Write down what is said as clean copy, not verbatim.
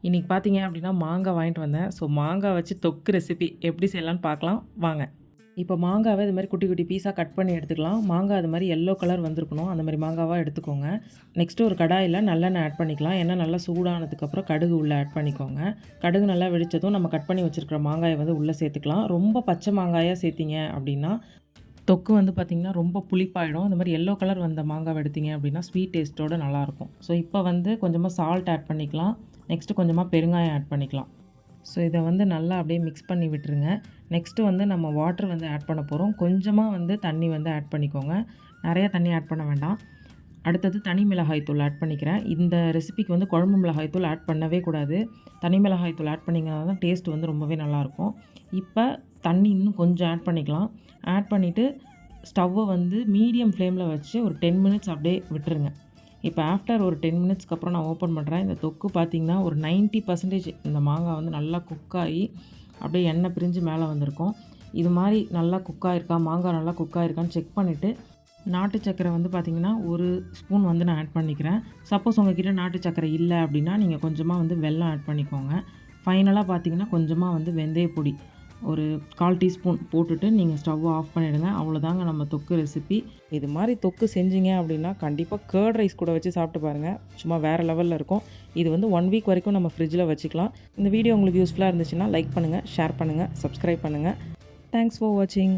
இன்றைக்கி பார்த்தீங்க அப்படின்னா மாங்காய் வாங்கிட்டு வந்தேன். ஸோ மாங்காய் வச்சு தொக்கு ரெசிபி எப்படி செய்யலான்னு பார்க்கலாம் வாங்க. இப்போ மாங்காவை இது மாதிரி குட்டி குட்டி பீஸாக கட் பண்ணி எடுத்துக்கலாம். மாங்காய் அது மாதிரி எல்லோ கலர் வந்திருக்கணும், அந்த மாதிரி மாங்காவாக எடுத்துக்கோங்க. நெக்ஸ்ட்டு ஒரு கடாயில் நல்லெண்ணெய் ஆட் பண்ணிக்கலாம். எண்ணெய் நல்லா சூடானதுக்கப்புறம் கடுகு உள்ளே ஆட் பண்ணிக்கோங்க. கடுகு நல்லா வெடித்ததும் நம்ம கட் பண்ணி வச்சுருக்கிற மாங்காயை வந்து உள்ளே சேர்த்துக்கலாம். ரொம்ப பச்சை மாங்காயாக சேர்த்திங்க அப்படின்னா தொக்கு வந்து பார்த்திங்கன்னா ரொம்ப புளிப்பாயிடும். இந்த மாதிரி எல்லோ கலர் வந்த மாங்காய் எடுத்திங்க அப்படின்னா ஸ்வீட் டேஸ்ட்டோடு நல்லாயிருக்கும். ஸோ இப்போ வந்து கொஞ்சமாக சால்ட் ஆட் பண்ணிக்கலாம். நெக்ஸ்ட்டு கொஞ்சமாக பெருங்காயம் ஆட் பண்ணிக்கலாம். ஸோ இதை வந்து நல்லா அப்படியே மிக்ஸ் பண்ணி விட்டுருங்க. நெக்ஸ்ட்டு வந்து நம்ம வாட்டர் வந்து ஆட் பண்ண போகிறோம். கொஞ்சமாக வந்து தண்ணி வந்து ஆட் பண்ணிக்கோங்க. நிறையா தண்ணி ஆட் பண்ண வேண்டாம். அடுத்தது தனி மிளகாய் தூள் ஆட் பண்ணிக்கிறேன். இந்த ரெசிபிக்கு வந்து குழம்பு மிளகாய் தூள் ஆட் பண்ணவே கூடாது. தனி மிளகாய் தூள் ஆட் பண்ணிங்கன்னா தான் டேஸ்ட் வந்து ரொம்பவே நல்லாயிருக்கும். இப்போ தண்ணி இன்னும் கொஞ்சம் ஆட் பண்ணிக்கலாம். ஆட் பண்ணிவிட்டு ஸ்டவ்வை வந்து மீடியம் ஃப்ளேமில் வச்சு ஒரு 10 மினிட்ஸ் அப்படியே விட்டுருங்க. இப்போ ஆஃப்டர் ஒரு 10 மினிட்ஸ்க்கு அப்புறம் நான் ஓப்பன் பண்ணுறேன். இந்த தொக்கு பார்த்திங்கன்னா ஒரு 90% இந்த மாங்காய் வந்து நல்லா குக்காகி அப்படியே எண்ணெய் பிரிஞ்சு மேலே வந்திருக்கும். இது மாதிரி நல்லா குக்காயிருக்கா, மாங்காய் நல்லா குக்காயிருக்கான்னு செக் பண்ணிவிட்டு நாட்டு சர்க்கரை வந்து பார்த்திங்கன்னா ஒரு ஸ்பூன் வந்து நான் ஆட் பண்ணிக்கிறேன். சப்போஸ் உங்கள்கிட்ட நாட்டு சர்க்கரை இல்லை அப்படின்னா நீங்கள் கொஞ்சமாக வந்து வெல்லம் ஆட் பண்ணிக்கோங்க. ஃபைனலாக பார்த்திங்கன்னா கொஞ்சமாக வந்து வெந்தயப்பொடி ஒரு 1/4 டீஸ்பூன் போட்டுட்டு நீங்கள் ஸ்டவ்வை ஆஃப் பண்ணிவிடுங்க. அவ்வளோதாங்க நம்ம தொக்கு ரெசிபி. இது மாதிரி தொக்கு செஞ்சீங்க அப்படின்னா கண்டிப்பாக கர்ட் ரைஸ் கூட வச்சு சாப்பிட்டு பாருங்கள். சும்மா வேறு லெவலில் இருக்கும். இது வந்து 1 வீக் வரைக்கும் நம்ம ஃப்ரிட்ஜில் வச்சுக்கலாம். இந்த வீடியோ உங்களுக்கு யூஸ்ஃபுல்லாக இருந்துச்சுன்னா லைக் பண்ணுங்கள், ஷேர் பண்ணுங்கள், சப்ஸ்கிரைப் பண்ணுங்கள். தேங்க்ஸ் ஃபார் வாட்சிங்.